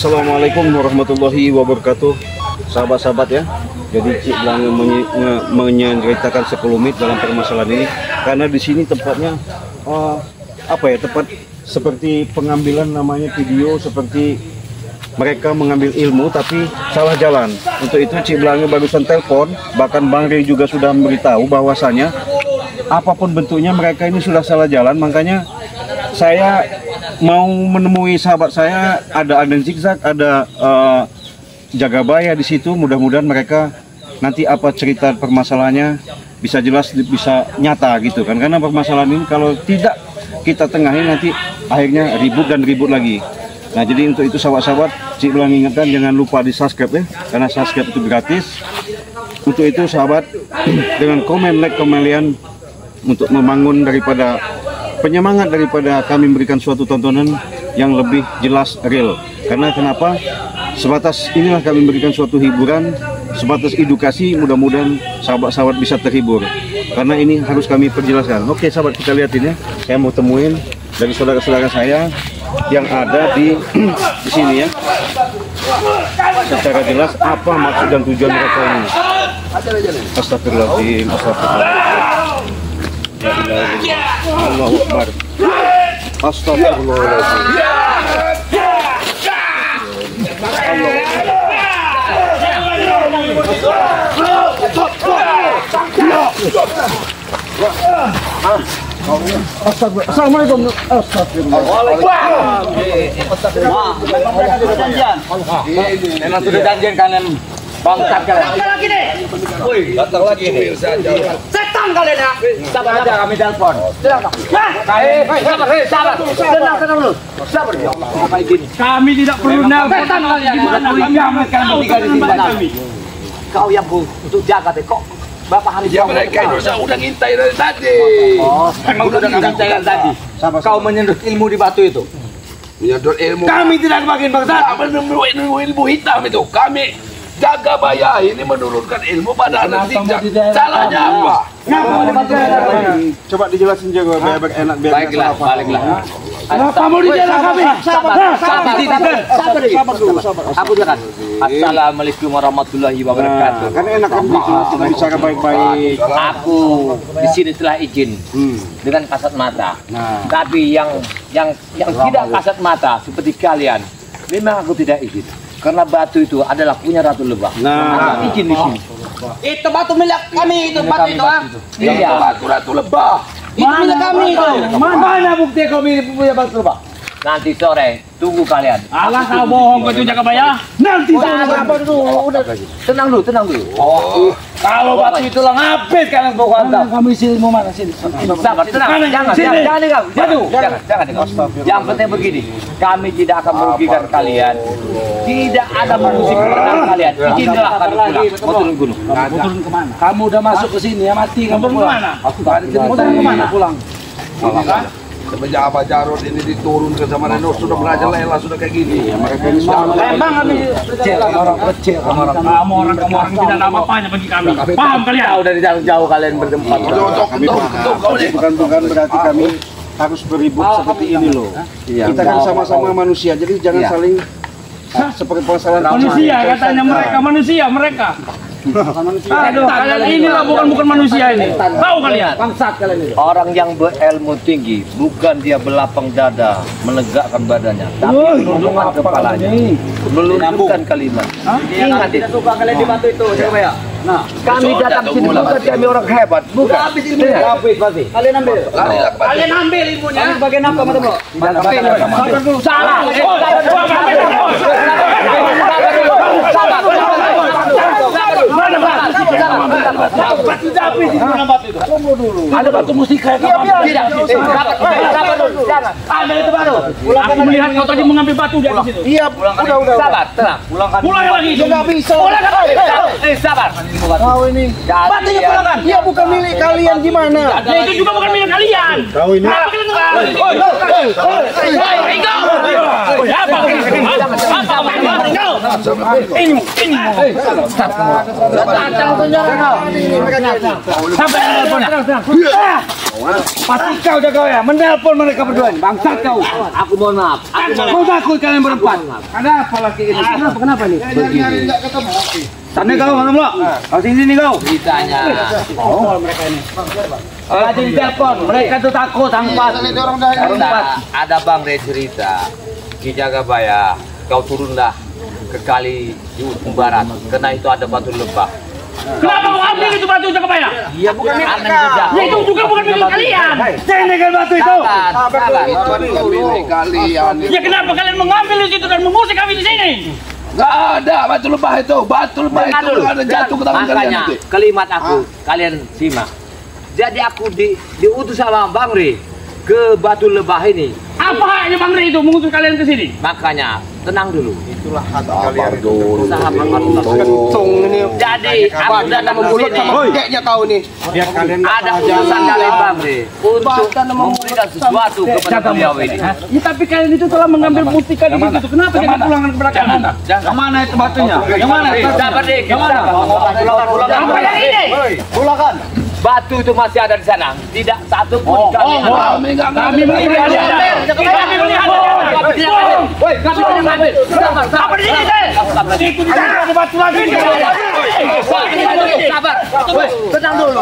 Assalamualaikum warahmatullahi wabarakatuh, sahabat-sahabat ya. Jadi Cik Blange menceritakan sekelumit dalam permasalahan ini, karena di sini tempatnya tempat seperti pengambilan namanya video, seperti mereka mengambil ilmu tapi salah jalan. Untuk itu Cik Blange barusan telepon, bahkan Bang Rey juga sudah memberitahu bahwasanya apapun bentuknya mereka ini sudah salah jalan. Makanya saya mau menemui sahabat saya, ada agen zigzag, ada Jagabaya di situ. Mudah-mudahan mereka nanti apa cerita permasalahannya bisa jelas, bisa nyata gitu kan. Karena permasalahan ini kalau tidak kita tengahin nanti akhirnya ribut dan ribut lagi. Nah, jadi untuk itu sahabat-sahabat, Cik Blange ingatkan jangan lupa di subscribe ya, karena subscribe itu gratis. Untuk itu sahabat, dengan komen, like, kalian untuk membangun daripada penyemangat daripada kami memberikan suatu tontonan yang lebih jelas, real. Karena kenapa? Sebatas inilah kami memberikan suatu hiburan, sebatas edukasi, mudah-mudahan sahabat-sahabat bisa terhibur. Karena ini harus kami perjelaskan. Oke sahabat, kita lihatin ya. Saya mau temuin dari saudara-saudara saya yang ada di sini ya. Secara jelas apa maksud dan tujuan mereka ini. Astagfirullahaladzim, astagfirullahaladzim. Allahu Akbar. Astagfirullahaladzim. Assalamualaikum. Memang sudah janjian kalian bangsat kalian. Datang lagi nih. Woi, datang lagi nih. Setan kalian ya. Sabar aja, kami telepon. Sabar. Sabar. Tenang dulu. Sabar. Apa ini? Kami tidak perlu nelpon. Setan kalian. Gimana? Kalian bertiga di sini. Kau yang untuk jaga deh kok. Berapa hari ya mereka itu udah ngintai dari tadi. Oh, memang udah ngintai dari tadi. Kau menyedot ilmu di batu itu. Menyedot ilmu. Kami tidak bagian bangsa. Ilmu hitam itu. Kami Jagabaya ini menurunkan ilmu pada anak zigzag. Salahnya apa? Coba dijelasin Jagabaya biar enak, biar baiklah, baliklah. Kamu di dalam kami. Sabar dulu. Aku kan. Assalamualaikum warahmatullahi wabarakatuh. Kan enak kan kita bicara baik-baik. Aku di sini telah izin dengan kasat mata. Tapi yang tidak kasat mata seperti kalian, memang aku tidak izin. Karena batu itu adalah punya Ratu Lebah. Nah, aku izin di sini. Itu batu milik kami, itu batu itu. Iya, Ratu Lebah. Itu milik kami itu. Mana bukti kau punya Batu Lebah? Nanti sore tunggu kalian. Alah kau bohong kau Jagabaya. Nanti sabar dulu. Tenang dulu. Oh, kalau batu itu lah ngapit kalian bawa hantam. Kami sini mau mana sini? Sabar, tenang. Jangan. Yang penting begini, kami tidak akan merugikan kalian. Tidak ada manusia kepada kalian. Izinlah kami pulang. Mau turun gunung. Mau turun kemana? Kamu udah masuk ke sini ya, mati kamu pulang. Mau turun kemana? Pulang. Semenjak Abah Jarod ini diturunkan sama Reno sudah merajalela, sudah kayak gini. mereka ini sudah Emang kami orang kecil, kamu orang tidak ada apa-apanya bagi kami. Paham kalian? Tahu dari jauh kalian bertempat. bukan berarti kami harus beribut seperti ini loh. Kita kan sama-sama manusia, jadi jangan saling seperti permasalahan Manusia katanya mereka. Aduh, kalian inilah bukan manusia ini. Tahu kalian? Bangsat kalian ini. Orang yang berilmu tinggi bukan dia belapang dada menegakkan badannya, tapi menundukkan kepalanya, meluruskan kalimat. Ingat itu. Suka kalian di batu itu, siapa ya? Nah, kami datang sini bukan kami orang hebat, bukan. Habis ilmunya. Habis pasti. Kalian ambil ilmunya. Kami bagian apa, teman-teman? Salah. Ada batu mustika yang tidak. Ambil itu baru. Aku melihat kau tadi mengambil batu di atas itu. Iya, udah. Sabar, tenang. Pulang lagi. Nggak bisa. Sabar. Kau ini Batunya pulangkan. dia bukan milik kalian, gimana? Ya itu juga bukan milik kalian. Kau ini Apa? Ini. Sampai teleponnya. Pasti kau jaga ya, menelpon mereka berdua. Bangsat kau. Aku mohon maaf. Kau takut kalian berempat. Ada apa lagi ini? Kenapa nih? Sana kau, mana lo? Kau sini kau. Ceritanya. Lagi di telepon, mereka tuh takut angkat. Ada Bang Re cerita di Jagabaya, kau turunlah ke kali di ujung barat, karena itu ada batu lebah. Kenapa kau ambil itu batu Jagabaya? Iya bukan milik kau. Ya itu juga bukan milik kalian. Jangan dengan batu itu. Sabar. Ya kenapa kalian mengambil di situ dan mengusik kami di sini? Nggak ada batu lebah itu ada jatuh ke tangan kalian Makanya nanti. kalimat aku, kalian simak. Jadi aku diutus sama Bang Re ke batu lebah ini. Apa haknya Bang Re itu mengutus kalian ke sini? Makanya tenang dulu. Sabar dulu. Sahabat Allah. Jadi aku datang ke sini. Kayaknya kau nih. Ada utusan dari Bang Re untuk memberikan sesuatu kepada beliau ini. Ya tapi kalian itu telah mengambil mustika di situ. Kenapa kita pulang ke belakang? Yang mana itu batunya? Yang mana? Sabar deh. Yang mana? Apa yang ini? Bulakan. Batu itu masih ada di sana. Tidak satu pun Kami nggak Kami melihat. Kami melihat. Woi, kami yang ngambil. Apa di sini? Itu di sana ada batu lagi. Sabar. Woi, tenang dulu.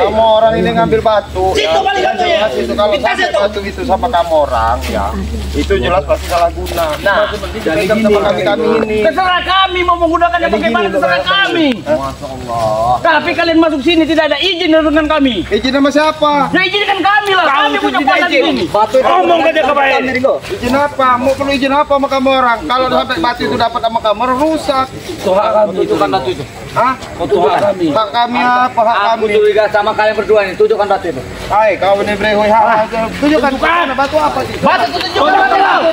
Kamu orang ini ngambil batu. Situ balik batu ya. Itu kalau sampai batu itu sama kamu orang ya. Itu jelas pasti salah guna. Nah, Jadi sama kami ini. Terserah kami mau menggunakannya bagaimana, terserah kami. Masya Allah. Tapi kalian masuk sini tidak ada izin dengan kami. Izin sama siapa? Ya izinkan kami lah. Kami punya kuasa di sini. Batu itu Ngomong ke Jagabaya. izin apa? Mau perlu izin apa sama kamu orang? Kalau sampai batu itu dapat sama kamu orang rusak. tunjukkan batu itu. Hah? Hak kami apa? Hak Aku kami. curiga sama kalian berdua ini. Tunjukkan batu itu. Hai, kau ini brehoy hak aja. Tunjukkan batu apa sih? Batu itu tunjukkan.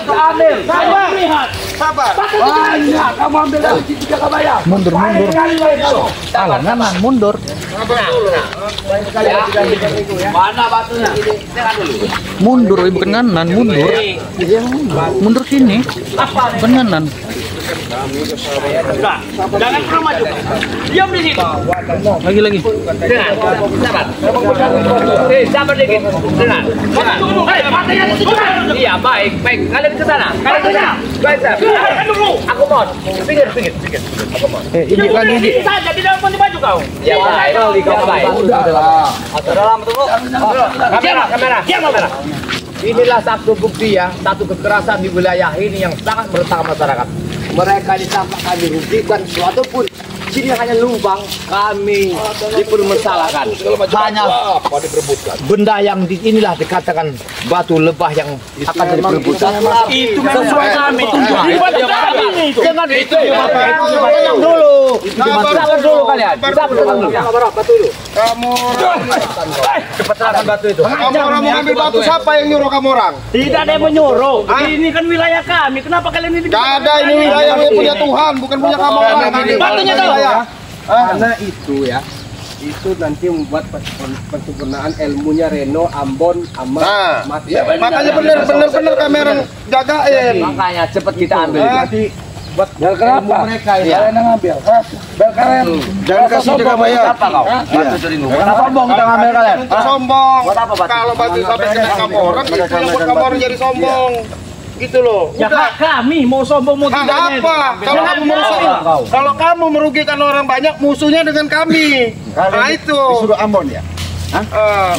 Ambil. Sabar. Lihat. Sabar. banyak. Kamu ambil dari situ Jagabaya. Mundur. Alangan mundur. Mana batunya? Jangan dulu. Mundur, bukan kanan, mundur. Mundur sini. Bukan kanan. Jangan kurang maju. Diam di situ. Lagi. Sabar. Sabar dikit. Dengar. Iya, baik. Kalian ke sana. Kalian ke sana. Baik, aku mohon. Pinggir. Aku mohon. Ini saja di dalam baju kau. Ya, baik. Baik. Dalam tunggu. Kamera. Inilah satu bukti ya, satu kekerasan di wilayah ini yang sangat meresahkan masyarakat. Mereka ditangkap kami rugikan sesuatu pun. Sini hanya lubang, kami dipermasalahkan. Hanya benda yang inilah dikatakan batu lebah yang akan jadi perebutan. Itu sesuai kami. Jangan itu. Tenang dulu. Sabar dulu kalian. Sabar dulu. Kamu Cepat serahkan batu itu. kamu orang mau ambil batu, siapa yang nyuruh kamu orang? Tidak ada yang menyuruh. Ini kan wilayah kami. Kenapa kalian ini? Gak ada, ini wilayah yang punya Tuhan, bukan punya kamu orang. Batunya tahu. Karena itu ya, itu nanti membuat penyempurnaan ilmunya Reno, Ambon, Amat, Nah, makanya bener kamera jagain. Makanya cepat kita ambil. Nanti buat ilmu mereka ya. Kalian yang ngambil. Jangan kasih Jagabaya. Apa kau? Batu sering Sombong kita ngambil kalian. Sombong. Kalau batu sampai kena kamu orang, itu yang buat kamu orang jadi sombong. Gitu loh. Ya hak kami mau sombong mau Hak tidak. apa? Kalau kamu merusak, kalau kamu merugikan orang banyak, musuhnya dengan kami. Nah itu. Disuruh Ambon ya?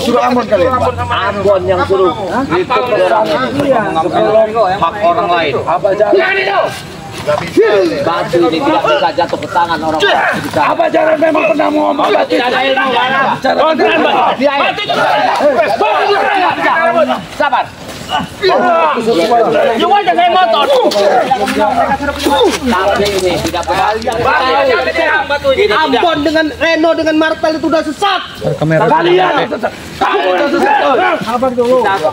Suruh Ambon kali. Ambon yang suruh. Itu hak orang lain. Apa jalan? Batu ini tidak bisa jatuh ke tangan orang lain. Apa jalan memang pernah ngomong batu Tidak ada ilmu. Sabar. Yung aja saya motor. Tapi ini tidak pernah. Ambon dengan Reno dengan Martel itu udah sesat. Kamera.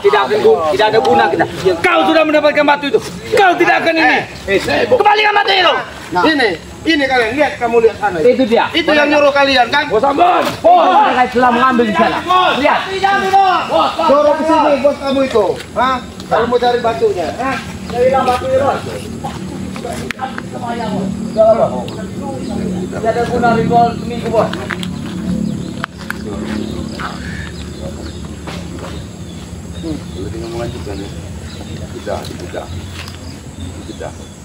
Tidak ada guna kita. Kau sudah mendapatkan batu itu. Kau tidak akan ini. Kembalikan batu itu. Ini Ini kalian lihat, kamu lihat sana. Itu dia. Itu yang nyuruh kalian kan? Bos Ambon. Mereka telah mengambil di sana. Lihat. Suruh ke sini bos kamu itu. Hah? Kalau mau cari batunya. Hah? Carilah batunya bos. Tidak ada guna ritual seminggu bos.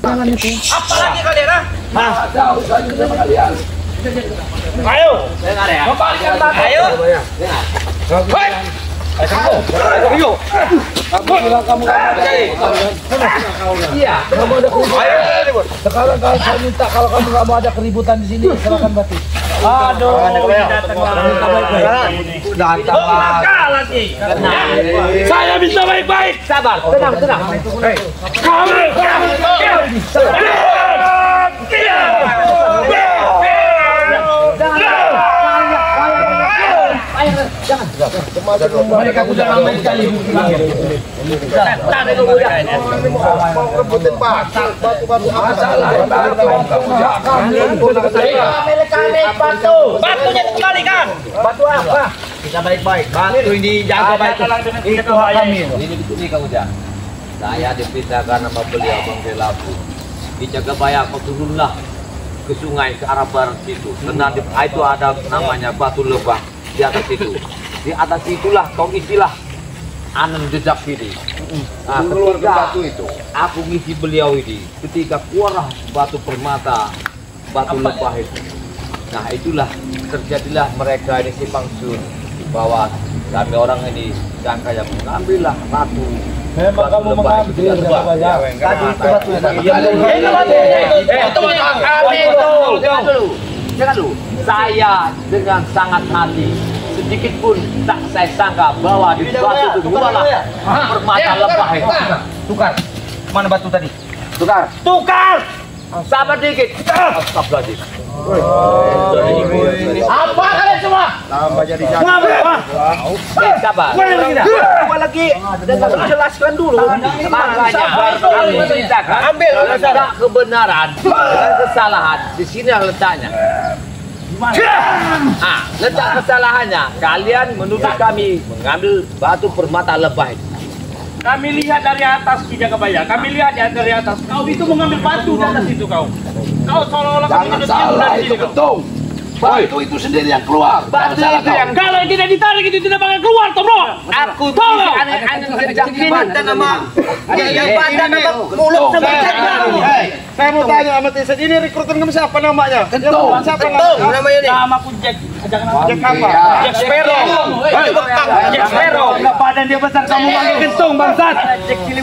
Apa lagi kalian? Ada urusannya sama kalian. Ayo. Dengar ya. Kembalikan batu. Ayo. Hei. Ayo. Aku bilang kamu Iya. Kamu ada keributan. Sekarang kalau saya minta kalau kamu nggak mau ada keributan di sini, silakan batu. Aduh, datang lagi. Saya bisa baik-baik. Sabar, tenang. Kamu. Mereka sudah lama sekali. Mau rebutin batu Batunya dikembalikan. Batu apa? Kita baik-baik. Batu ini jaga baik. Itu kami. Ini Kang Ujang. Saya dipindahkan sama beliau Bang Delapu. Di Jagabaya kau turunlah ke sungai ke arah barat situ. Karena itu ada namanya batu lebah di atas itu. Di atas itulah kau isilah anem jejak ini. Nah, ketika batu itu, aku ngisi beliau ini. Ketika keluarlah batu permata, batu lebah itu. Nah itulah terjadilah mereka ini simpang sun bahwa kami orang ini sangka yang mengambillah batu. Memang kamu mengambil Tadi itu batu Jangan dulu. Saya dengan sangat hati sedikit pun tak saya sangka bahwa di batu itu bualah permata lebah itu. Tukar. Mana batu tadi? Tukar. Sabar dikit. Astagfirullahaladzim. Apa kalian semua? tambah jadi Mengambil apa? Sabar. Apa lagi? Jelaskan dulu. Makanya kami menceritakan tentang kebenaran dan kesalahan. Di sini letaknya. Letak kesalahannya. Kalian menuduh kami mengambil batu permata lebah itu. Kami lihat dari atas Ki Jagabaya. Kami lihat ya dari atas. Kau itu mengambil batu di atas itu kau. Kau seolah-olah Jangan salah itu Kentung. Batu itu sendiri yang keluar. Batu itu yang kalau tidak ditarik itu tidak bakal keluar, toh bro. Aku aneh-aneh kerjakin nama. yang badan apa mulut sebanyak. Saya mau tanya sama Tiset, ini rekrutan kamu siapa namanya? Kentung. Siapa Namanya ini. Nama pun Jack. Jangan Jack apa? Jack Sparrow. Jack Sparrow. Enggak badan dia besar kamu panggil kentung bangsat.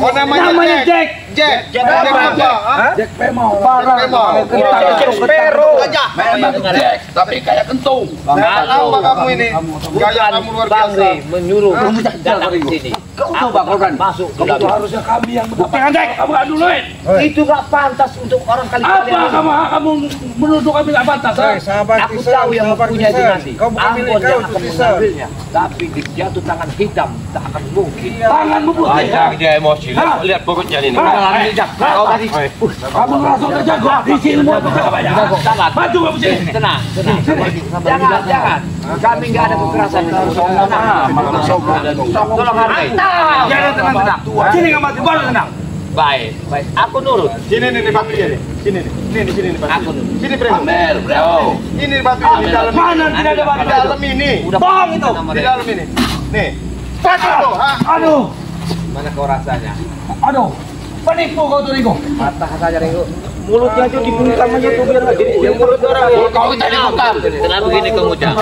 Oh namanya Jack. Jack apa? Jack Pemo. Jack Sparrow. Memang Jack, tapi kayak Kentung. Apa kamu ini? Gaya kamu luar biasa. Bangri menyuruh datang ke sini. Kau coba korban. Masuk ke Itu dalam. harusnya kami yang Jangan Jack. Kamu nggak duluin. Itu gak pantas untuk orang kali Apa kamu menuduh kami nggak pantas? Aku tahu yang mempunyai itu nanti. Ambon yang akan mengambilnya. Tapi di jatuh tangan hitam tak akan mungkin. Tanganmu putih. Dia emosi. Lihat perutnya ini. Kau tadi. Kamu langsung ke jago. Di sini mau ke Jagabaya. Sangat. Maju kamu sini. Tenang. Jangan. Kami nggak ada kekerasan. Tolong hargai. Jangan tenang. Sini enggak mati baru tenang. Baik. Aku nurut. Sini nih batunya nih. Sini nih. Sini nih batu. Aku nurut. Sini Bro. Ambil, bro. Ini batu di dalam. Mana tidak ada batu? Di dalam ini. Bohong itu. Di dalam ini. Nih. Batu tuh. Aduh. Mana kau rasanya? Aduh. Penipu kau tuh Ringo. Patah saja Ringo. Mulutnya aja dibungkam aja tuh biar enggak jadi mulut orang. Kau kita dibungkam. Kenapa begini Kang Ujang?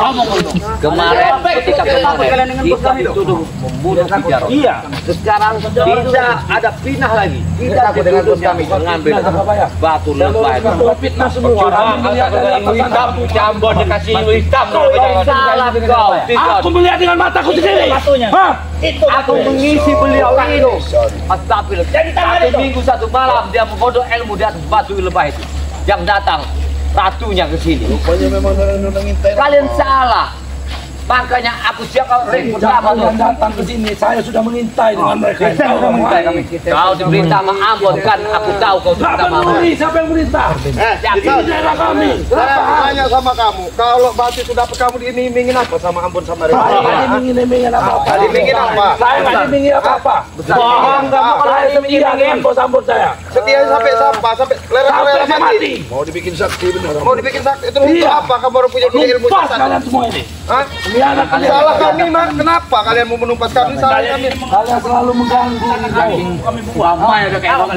Kemarin ketika kemarin kita dituduh membunuh Kijaro. Iya. Sekarang bisa ada pinah lagi. Kita dituduh mengambil batu lebah itu. Fitnah semua. Kami melihat dari atas sana. Jambon dikasih hitam. Salah kau. Aku melihat dengan mataku sendiri. Hah? Aku mengisi beliau itu. Astagfirullah. Jadi satu minggu satu malam dia membodoh ilmu di atas batu lebah itu. Yang datang ratunya ke sini. Rupanya memang nunungin Kalian salah. Makanya aku siap kalau ribut sama Jangan datang ke sini. Saya sudah mengintai dengan mereka. Kau diperintah sama Ambon kan? Aku tahu kau diperintah sama Ambon. Siapa yang perintah? Ini daerah kami. Saya tanya sama kamu, kalau Batu sudah dapat kamu diiming-imingin apa sama Ambon sama Reno? Iming-imingin apa-apa. Diimingin apa? Saya nggak diimingin apa-apa. Bohong kamu kalau saya iming-imingin bos-ambon saya. Setia sampai sampah, sampai Sampai lereng-lereng saya mati. mati. Mau dibikin sakti bener. Mau dibikin sakti itu untuk apa? Kamu baru punya ilmu Lumpas sakti. kalian semua ini. Hah? Biarlah kalian. Salah kami, Mak. Kenapa kalian mau menumpas kami? Salah kami. Kalian selalu mengganggu. Kami buang.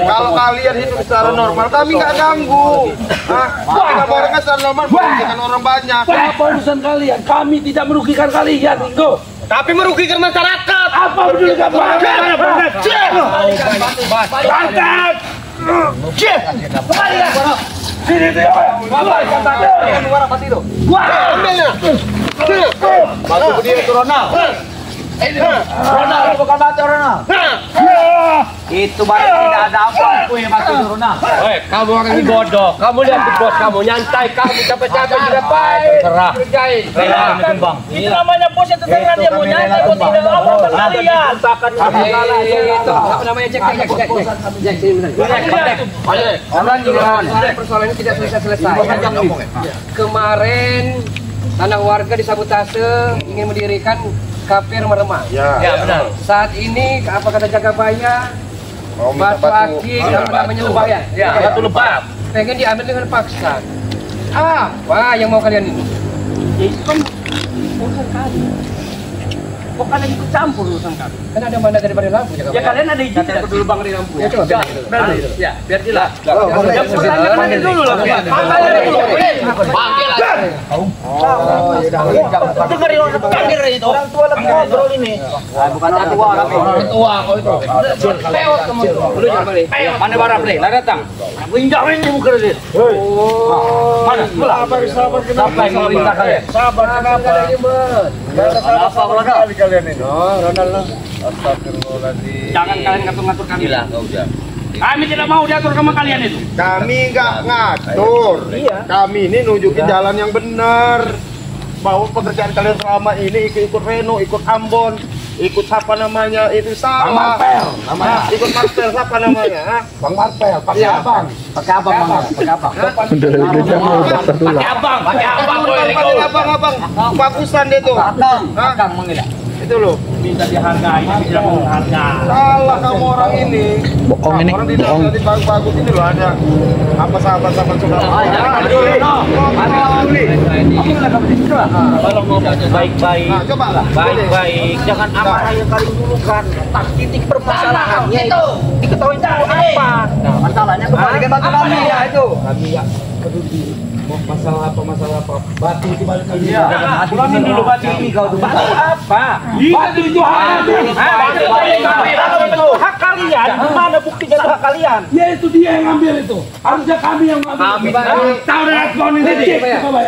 Kalau kalian hidup secara normal, kami nggak ganggu. Hah? Kami orang kan secara normal, merugikan orang banyak. Apa urusan kalian? Kami tidak merugikan kalian, Ingo. Tapi merugikan masyarakat. Apa merugikan kalian? Bangkat! Sini dia. Ambilnya. Batu dia itu Ronald. Ronald bukan Batu Ronald. Itu baru tidak ada apa-apa yang Batu Ronald. Kamu orang ini bodoh. Kamu lihat di bos kamu nyantai, kamu capek-capek juga baik. Terserah. Kerjain. Itu namanya bos yang terserah dia mau nyantai, mau tidak apa kalian. Apa namanya cek. Persoalan ini tidak selesai. Kemarin tanah warga disabotase ingin mendirikan kafe remah-remah. Ya benar. Saat ini apa kata Jagabaya? Batu akik namanya lebah ya? Batu lebah. Pengen diambil dengan paksa. Wah, yang mau kalian ini? Itu kan urusan kami. Kok kalian ikut campur urusan kami? Kan ada mandat dari Lampu Ya kalian ada izin tidak dulu Bang di Lampu. Ya coba Ya, biar jelas. Panggil dulu lah. Panggil aja. Dengerin orang panggil itu. Orang tua lagi ngobrol ini. Bukan tua kami. Tua kau itu. Lewat kamu. Dulu jangan balik. Mana barang nih? Lah datang. Injak ini muka dia. Mana? Sabar kenapa yang memerintah kalian? Sabar kenapa? Apa Ronald? Kalian ini. Ronald lah. Astagfirullahaladzim. Jangan kalian ngatur-ngatur kami. Gila kau udah. Kami tidak mau diatur sama kalian itu. Kami nggak ngatur. Kami ini nunjukin jalan yang benar. Bahwa pekerjaan kalian selama ini ikut Reno, ikut Ambon, ikut siapa namanya itu salah. Ikut Marpel siapa namanya? Hah? Bang Marpel, pakai abang. Pakai abang, pakai abang. Pakai abang. Abang-abang, bagusan dia tuh. Akang mengira. Itu loh. Minta dihargai, tidak mau harga. Salah kamu orang ini. Bohong ini, Orang di dalam bohong. di bagus ini loh ada apa sahabat-sahabat saudara. Kalau ngomongnya baik-baik, Nah, coba lah. baik-baik, jangan amarah yang kalian dulukan. Tak titik permasalahannya itu diketahui dulu apa. Masalahnya kembalikan batu kami ya itu. Kami nggak peduli masalah apa batu di balik kami. Kurangin dulu batu ini kau tuh. Batu apa? Batu itu hak kami. Hak kalian. Mana buktinya itu hak kalian? Ya itu dia yang ngambil itu. Harusnya kami yang ngambil. Tahu dengan kau ini tadi.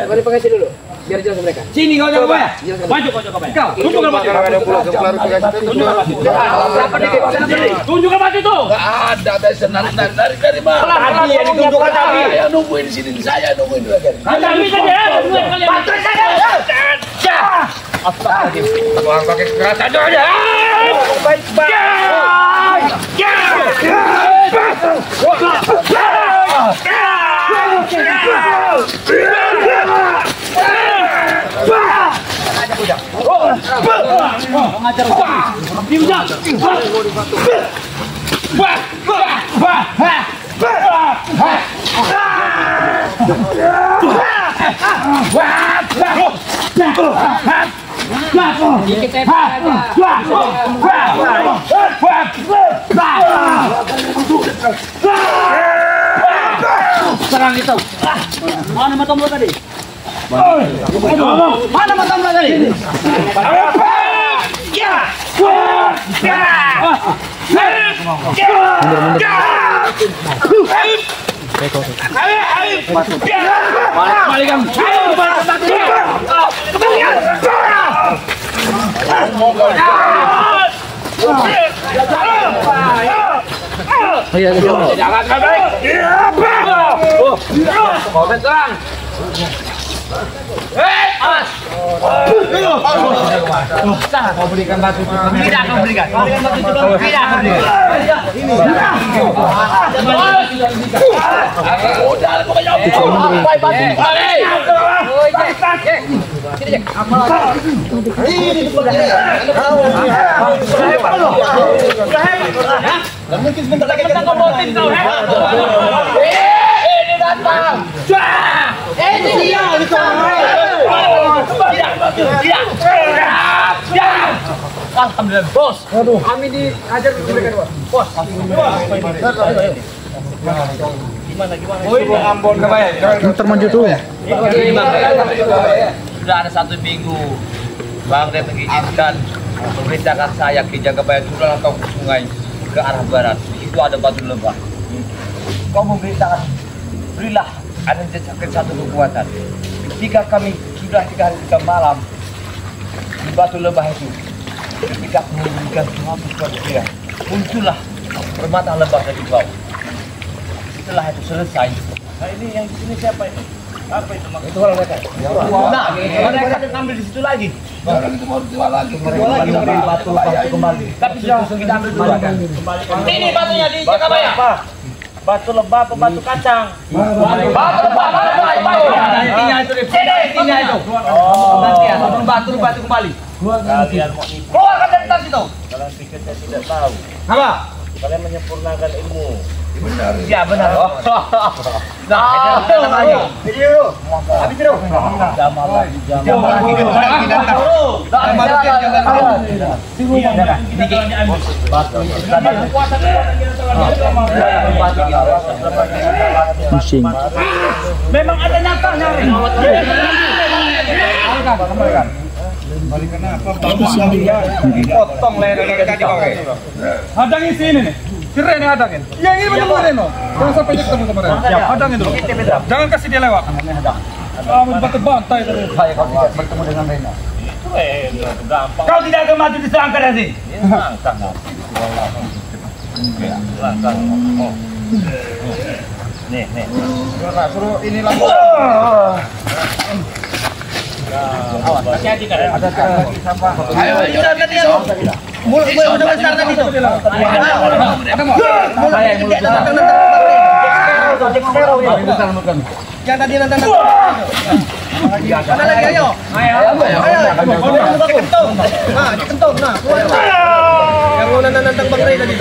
Mari pakai sini dulu. Biar jelas mereka. Sini kau coba ya. Maju kau coba ya. Tunjukkan batu. Tunjukkan batu itu. Nggak ada dari senari dari mana? Tadi yang ditunjukkan tadi. Saya nungguin di sini, saya nungguin dulu kan. Kami saja. Batu saja. Orang pakai kekerasan aja. Serang itu. Mana mata mulut tadi? Mana mata mulut tadi? Jangan kabur. Mau serang. Kau berikan batu itu. Tidak kau berikan. Tidak kau Mungkin sebentar lagi kita ngomongin kau. Ini datang. Ini dia. Alhamdulillah, bos. Kami diajar mereka, bos. Gimana? Ambon Termaju tuh. Sudah ada 1 minggu Bang Red mengizinkan memerintahkan saya ke Jagabaya Turun atau ke sungai ke arah barat. Itu ada batu lebah. Kau memerintahkan, berilah ada satu kekuatan. Ketika kami sudah 3 hari 3 malam di batu lebah itu, ketika memberikan suatu dia, muncullah permata lebah dari bawah. Setelah itu selesai. Nah ini yang di sini siapa ini? Apa itu maksudnya? Itu orang mereka. Nah, mereka ambil di situ lagi. Barang itu mau dijual lagi. Batu kembali. Tapi sudah kita ambil dulu. Ini batunya di Jagabaya. Batu lebah atau batu kacang? Batu lebah. Intinya itu. Intinya itu. Batu kembali. Kalian mau keluarkan dari tas itu. Kalian pikir saya tidak tahu. Apa? Kalian menyempurnakan ilmu. Benar. Ya benar. Nah, ini dulu. Habis dulu. Pusing. Memang ada nyatanya. Potong lehernya tadi pakai. Hadangin sini nih. Keren nih hadangin. Yang ini betul Reno. Jangan sampai dia ketemu sama Reno. Siap, hadangin dulu. Jangan kasih dia lewat. Kamu batu bantai terus. Bertemu dengan Reno. Kau tidak akan mati diserang dari sini. Nih. Suruh ini lagi. Hati-hati kan. Ayo, udah tadi itu. Udah besar tadi itu. Yang tadi nantang. Mana lagi ayo. Ayo. Kentung. Nah, kentung. Nah, keluar. Yang mau nantang Bang Ray tadi.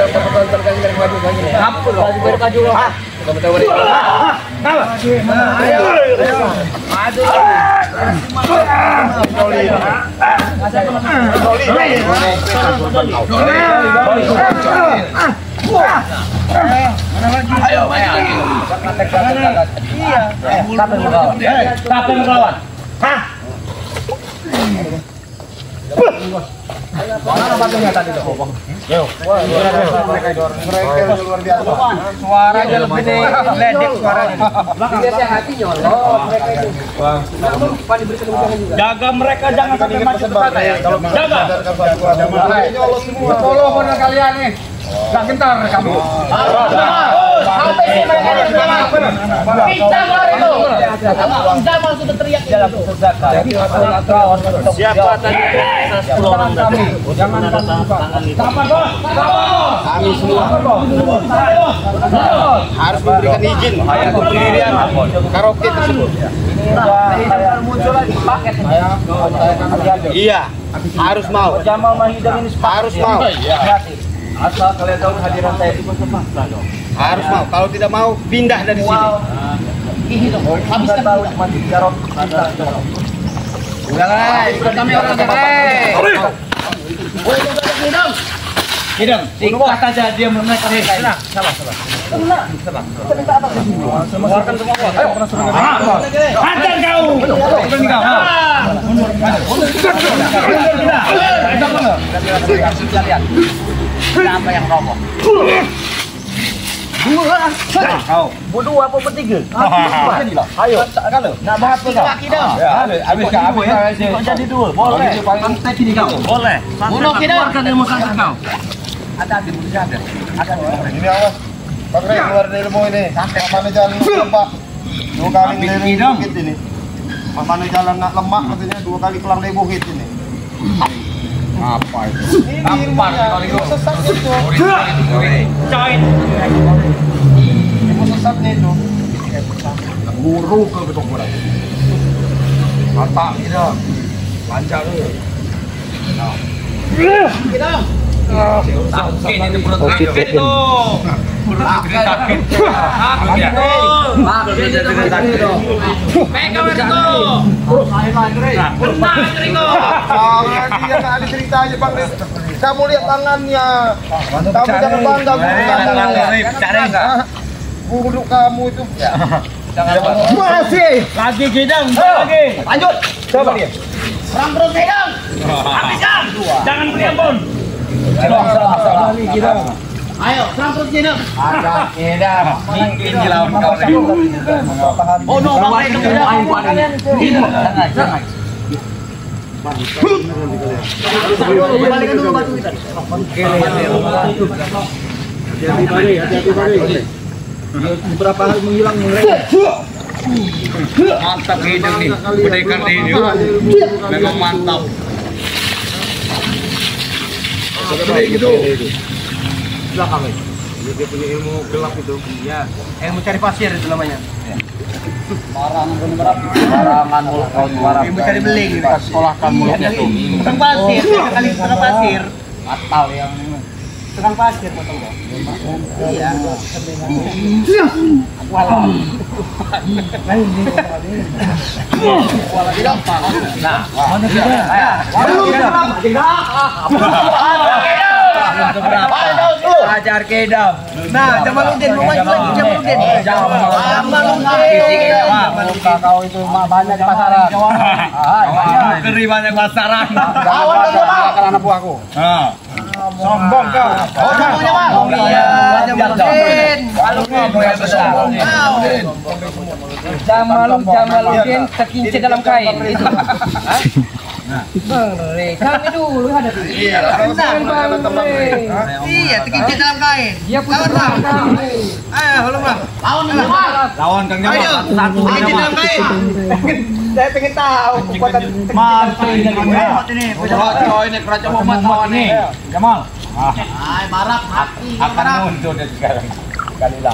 Apa loh? Baju. Ah. Ayo. Ayo, maju lagi. Iya. Siapa yang melawan? Hah? Mana batunya tadi tuh? Yo. Luar biasa. Suaranya lebih ledek suaranya. Biasa hati nyolong mereka itu. Jaga mereka jangan sampai maju ke sana ya. Jaga. Tolong benar kalian nih. Gak gentar kamu. Sampai sini mereka kita lari tuh. Zaman sudah teriak dalam sesaka. Siapa tadi? Tangan kami. Jangan Sama bos. Kami semua harus memberikan izin untuk pendirian karaoke tersebut. muncul lagi paket. Iya, harus mau. Jamal Mahidam ini Harus mau. Asal kalian tahu kehadiran saya itu terpaksa dong. Harus mau. Kalau tidak mau, pindah dari sini. Ini dong. Habiskan dulu mati jarot. Ikut kami orang Hidam, sikat aja dia menaikkan mereka. Salah. Keluarkan semua. Ayo. Hajar kau. Bukan kau. Lihat. Siapa yang roboh? Dua apa bertiga? Ayo, kalau nak bahas apa? Habis kau ya. Jadi dua, boleh. Boleh. Bunuh kita. Keluarkan ilmu sangka kau. Ada di muda ada. Ini awas. Pak Ray keluar dari ilmu ini. Mana jalan Pak? 2 kali ngeliling bukit ini. Mana jalan nak lemak katanya 2 kali kelar dari Buhit ini. Apa itu? Ini ilmu sesatnya itu. Ilmu sesatnya itu. Guru ke betul kurang. Mata kita lancar lu. Kita. Sakit itu perut Sakit itu. Dia nggak ada ceritanya Bang. Kamu lihat tangannya. Kamu jangan bangga guru kamu itu. Masih. Lagi Gedang, lagi. Lanjut. Coba dia. Serang terus Gedang. Habiskan. Jangan beri ampun. Ayo, serang terus Gedang. Ada Gedang. Mungkin dilawan kau. Oh no, Bang Rey main buat kalian itu. Jangan. Balikan dulu batu kita. Hati-hati Bari. Beberapa hari menghilang mereka. Mantap Gedang nih. Pendekar ini. Memang mantap. Gitu. Belakang itu. Dia punya ilmu gelap itu. Ya, ilmu cari pasir itu namanya. Barangan mulut kau suara. Ilmu cari beling. Sekolahkan mulutnya tuh. Tukang pasir, kali tukang pasir. Atal yang Tukang pasir betul enggak? Iya. Nah, Mana kita? ajar Gedang. Nah, Jamaluddin mau maju lagi Jamaluddin. Muka kau itu banyak di pasaran. Keri banyak pasaran. Akan anak buahku. Sombong kau. Oh, sombongnya Bang. Iya, Jamaluddin. Jamaluddin terkincir dalam kain. Itu. Bang Rey, kami dulu ada di. Iya, Iya, terkincir dalam kain. Dia putar kami. Ayo, halo Bang. Lawan Bang. Lawan Kang Jamal. Ayo, terkincir dalam kain. Saya pengen tahu kekuatan Mantap ini. Kau ini kerajaan Muhammad lawan nih. Jamal. Ay, marap mati. Akan muncul dia sekarang. Kalilah.